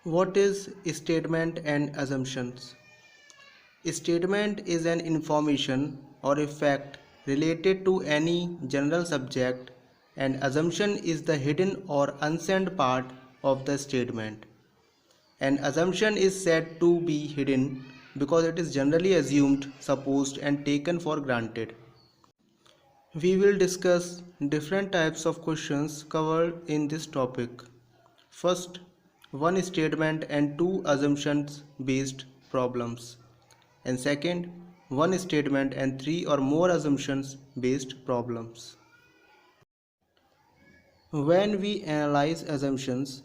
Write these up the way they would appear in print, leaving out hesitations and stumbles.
What is statement and assumptions? A statement is an information or a fact related to any general subject, and assumption is the hidden or unsaid part of the statement. An assumption is said to be hidden because it is generally assumed, supposed, and taken for granted. We will discuss different types of questions covered in this topic. First, one statement and two assumptions based problems. And second, one statement and three or more assumptions based problems. When we analyze assumptions,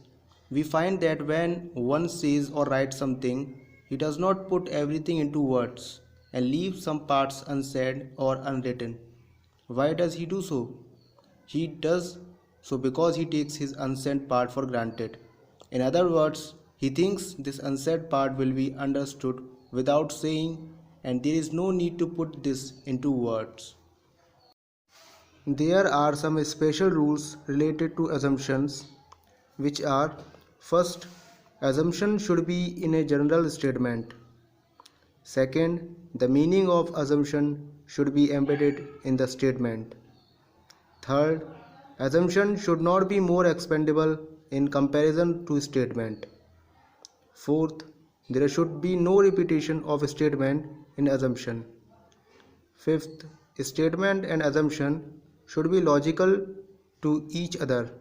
we find that when one says or writes something, he does not put everything into words and leave some parts unsaid or unwritten. Why does he do so? He does so because he takes his unsaid part for granted. In other words, he thinks this unsaid part will be understood without saying, and there is no need to put this into words. There are some special rules related to assumptions, which are: first, assumption should be in a general statement. Second, the meaning of assumption should be embedded in the statement. Third, assumption should not be more expendable in comparison to statement. Fourth, there should be no repetition of a statement in assumption. Fifth, statement and assumption should be logical to each other.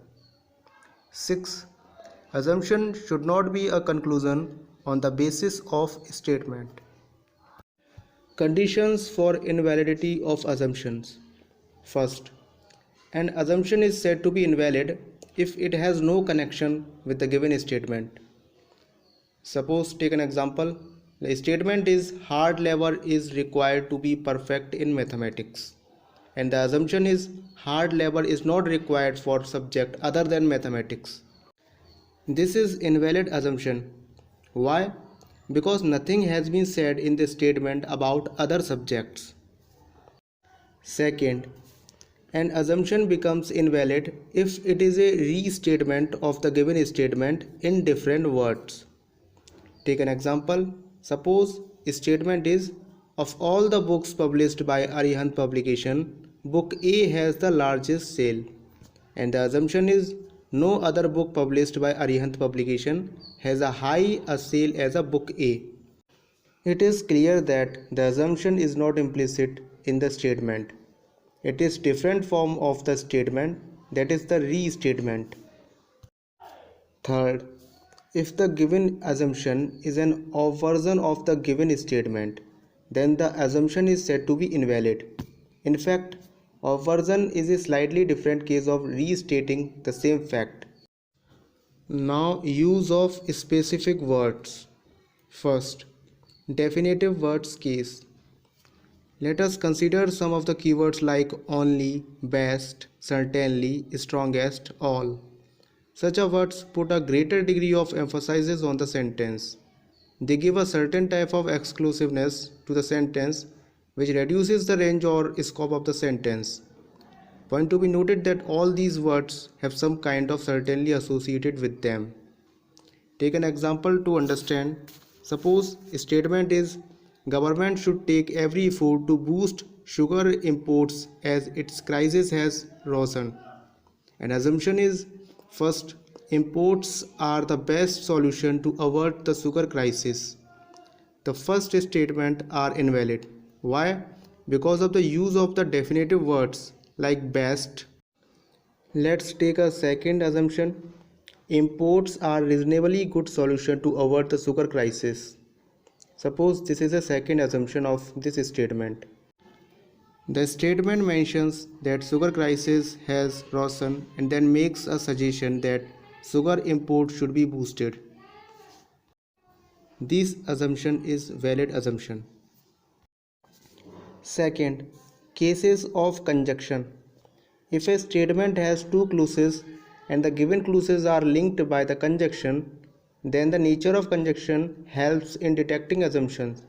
Sixth, assumption should not be a conclusion on the basis of statement. Conditions for invalidity of assumptions. First, an assumption is said to be invalid if it has no connection with the given statement. Suppose, take an example. The statement is hard labor is required to be perfect in mathematics, and the assumption is hard labor is not required for subject other than mathematics. This is invalid assumption. Why? Because nothing has been said in the statement about other subjects. Second, an assumption becomes invalid if it is a restatement of the given statement in different words. Take an example. Suppose statement is, of all the books published by Arihant Publication, book A has the largest sale, and the assumption is no other book published by Arihant Publication has a high a sale as a book A. It is clear that the assumption is not implicit in the statement. It is different form of the statement, that is the restatement. Third, if the given assumption is an version of the given statement, then the assumption is said to be invalid. In fact, version is a slightly different case of restating the same fact. Now, use of specific words. First, definitive words case. Let us consider some of the keywords like only, best, certainly, strongest, all. Such words put a greater degree of emphasis on the sentence. They give a certain type of exclusiveness to the sentence which reduces the range or scope of the sentence. Point to be noted that all these words have some kind of certainly associated with them. Take an example to understand. Suppose a statement is government should take every effort to boost sugar imports as its crisis has risen. An assumption is, first, imports are the best solution to avert the sugar crisis. The first statement are invalid. Why? Because of the use of the definitive words like best. Let's take a second assumption. Imports are reasonably good solution to avert the sugar crisis. Suppose this is a second assumption of this statement. The statement mentions that sugar crisis has risen and then makes a suggestion that sugar import should be boosted. This assumption is valid assumption. Second, cases of conjunction. If a statement has two clauses and the given clauses are linked by the conjunction, then the nature of conjunction helps in detecting assumptions.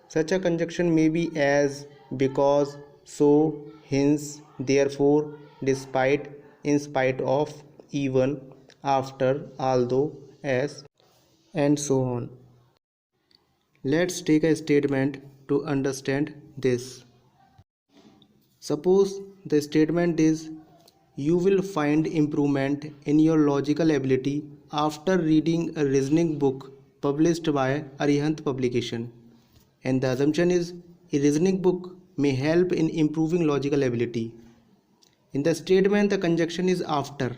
Such a conjunction may be as, because, so, hence, therefore, despite, in spite of, even, after, although, as. and so on. Let's take a statement to understand this. Suppose the statement is you will find improvement in your logical ability after reading a reasoning book published by Arihant Publication. And the assumption is a reasoning book may help in improving logical ability. In the statement, the conjunction is after,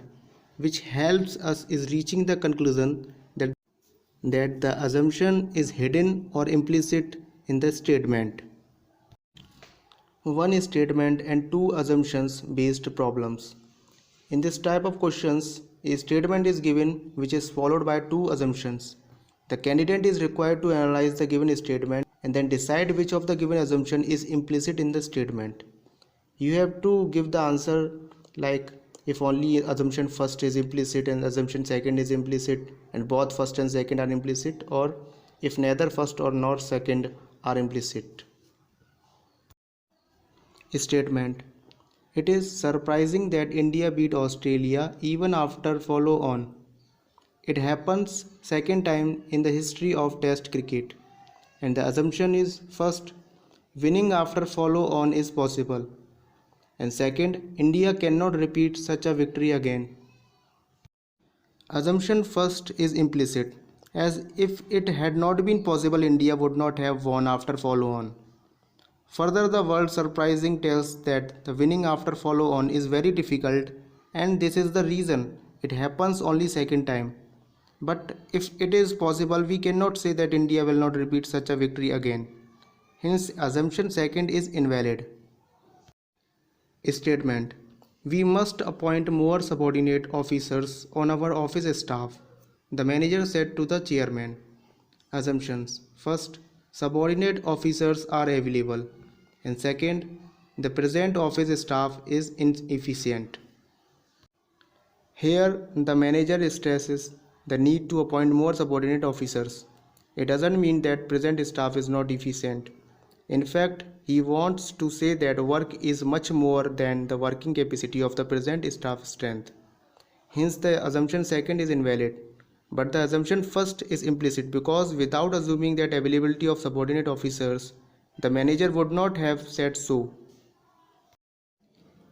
which helps us is reaching the conclusion that the assumption is hidden or implicit in the statement. One statement and two assumptions based problems. In this type of questions, a statement is given which is followed by two assumptions. The candidate is required to analyze the given statement and then decide which of the given assumption is implicit in the statement. You have to give the answer like if only assumption first is implicit and assumption second is implicit and both first and second are implicit, or if neither first or nor second are implicit. Statement: it is surprising that India beat Australia even after follow on. It happens second time in the history of test cricket, and the assumption is first, winning after follow on is possible, and second, India cannot repeat such a victory again. Assumption first is implicit, as if it had not been possible India would not have won after follow on. Further, the word surprising tells that the winning after follow on is very difficult, and this is the reason it happens only second time. But if it is possible, we cannot say that India will not repeat such a victory again. Hence, assumption second is invalid. Statement: we must appoint more subordinate officers on our office staff, the manager said to the chairman. Assumptions: first, subordinate officers are available, and second, the present office staff is inefficient. Here, the manager stresses the need to appoint more subordinate officers. It doesn't mean that present staff is not efficient. In fact, he wants to say that work is much more than the working capacity of the present staff strength. Hence, the assumption second is invalid. But the assumption first is implicit because without assuming that availability of subordinate officers, the manager would not have said so.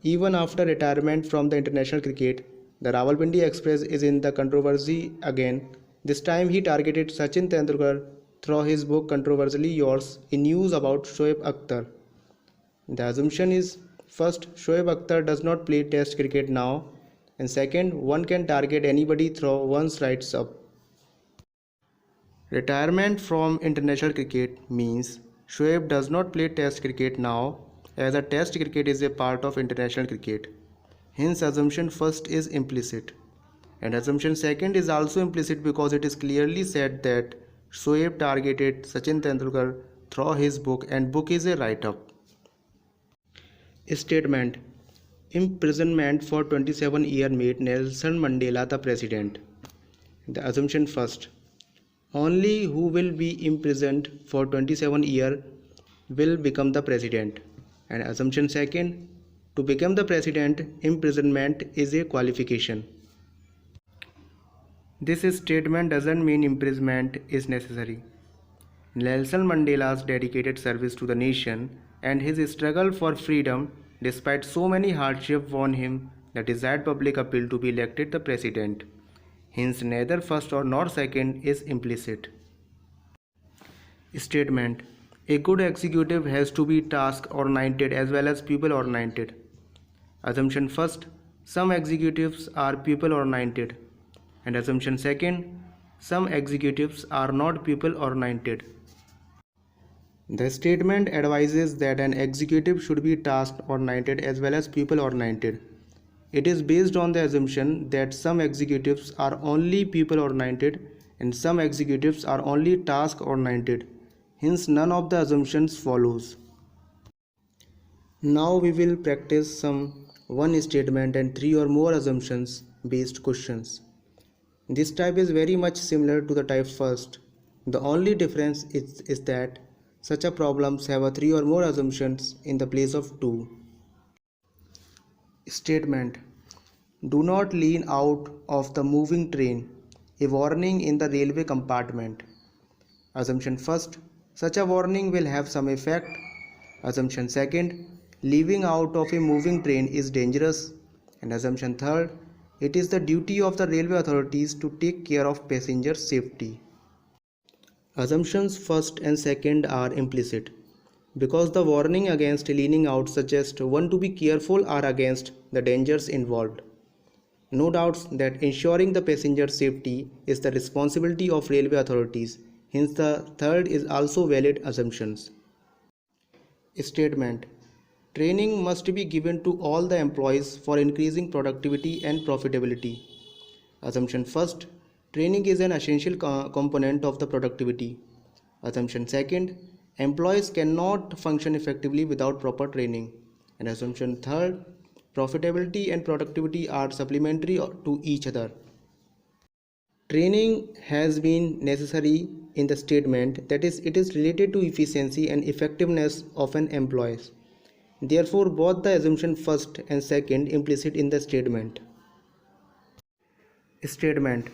Even after retirement from the international cricket, the Rawalpindi Express is in the controversy again. This time he targeted Sachin Tendulkar through his book Controversially Yours in news about Shoaib Akhtar. The assumption is first, Shoaib Akhtar does not play test cricket now, and second, one can target anybody through one's rights up. Retirement from international cricket means Shoaib does not play test cricket now, as a test cricket is a part of international cricket. Hence, assumption first is implicit. And assumption second is also implicit because it is clearly said that Shoaib targeted Sachin Tendulkar through his book, and book is a write-up. Statement: imprisonment for 27 years made Nelson Mandela the president. The assumption first: only who will be imprisoned for 27 years will become the president. And assumption second: to become the president, imprisonment is a qualification. This statement doesn't mean imprisonment is necessary. Nelson Mandela's dedicated service to the nation and his struggle for freedom despite so many hardships won him the desired public appeal to be elected the president. Hence, neither first or nor second is implicit. Statement: a good executive has to be task-oriented as well as people-oriented. Assumption first: some executives are people-oriented. And assumption second: some executives are not people-oriented. The statement advises that an executive should be task-oriented as well as people-oriented. It is based on the assumption that some executives are only people-oriented and some executives are only task-oriented. Hence, none of the assumptions follows. Now we will practice some one statement and three or more assumptions based questions. This type is very much similar to the type first. The only difference is that such a problems have a three or more assumptions in the place of two. Statement: do not lean out of the moving train. a warning in the railway compartment. Assumption first, such a warning will have some effect. Assumption second, leaving out of a moving train is dangerous. And assumption third, it is the duty of the railway authorities to take care of passenger safety. Assumptions first and second are implicit, because the warning against leaning out suggests one to be careful or against the dangers involved. No doubts that ensuring the passenger safety is the responsibility of railway authorities, hence the third is also valid assumptions. Statement: training must be given to all the employees for increasing productivity and profitability. Assumption first, training is an essential component of the productivity. Assumption second, employees cannot function effectively without proper training. And assumption third, profitability and productivity are supplementary to each other. Training has been necessary in the statement, that is, it is related to efficiency and effectiveness of an employee. Therefore, both the assumption first and second implicit in the statement. Statement: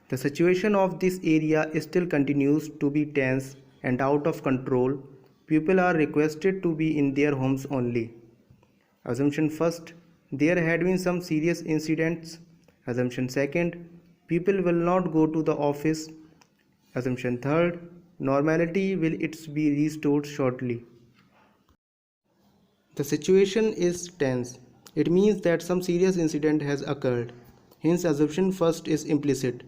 the situation of this area still continues to be tense and out of control. People are requested to be in their homes only. Assumption first, there had been some serious incidents. Assumption second, people will not go to the office. Assumption third, normality will be restored shortly. The situation is tense. It means that some serious incident has occurred. Hence, assumption first is implicit.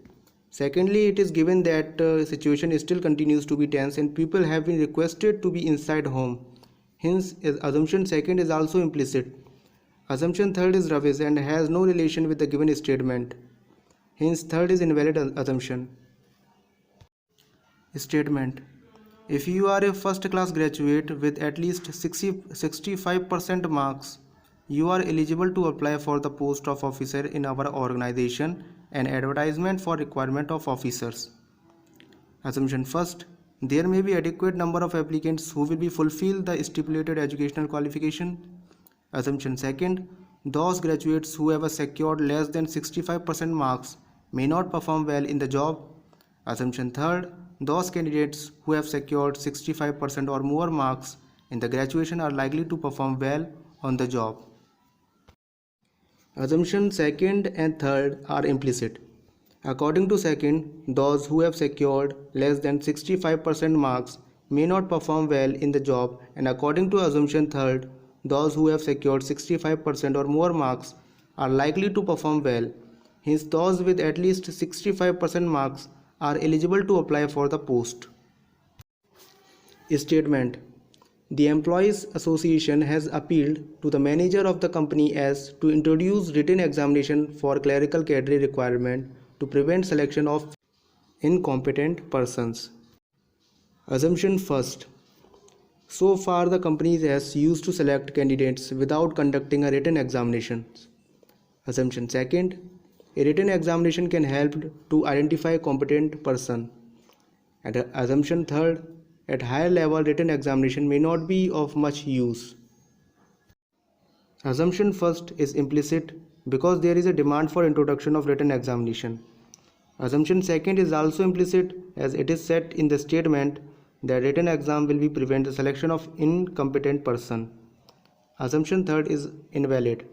Secondly, it is given that situation still continues to be tense and people have been requested to be inside home. Hence, assumption second is also implicit. Assumption third is rubbish and has no relation with the given statement. Hence, third is invalid assumption. Statement: if you are a first class graduate with at least 65% marks, you are eligible to apply for the post of officer in our organization and advertisement for requirement of officers. Assumption first, there may be adequate number of applicants who will be fulfill the stipulated educational qualification. Assumption second, those graduates who have secured less than 65% marks may not perform well in the job. Assumption third, those candidates who have secured 65% or more marks in the graduation are likely to perform well on the job. Assumption second and third are implicit. According to second, those who have secured less than 65% marks may not perform well in the job, and according to assumption third, those who have secured 65% or more marks are likely to perform well. Hence, those with at least 65% marks are eligible to apply for the post. Statement: the Employees Association has appealed to the manager of the company as to introduce written examination for clerical cadre requirement to prevent selection of incompetent persons. Assumption first, so far the company has used to select candidates without conducting a written examination. Assumption second, a written examination can help to identify a competent person. And assumption third, at higher level written examination may not be of much use. Assumption first is implicit because there is a demand for introduction of written examination. Assumption second is also implicit as it is said in the statement that written exam will be prevent the selection of incompetent person. Assumption third is invalid.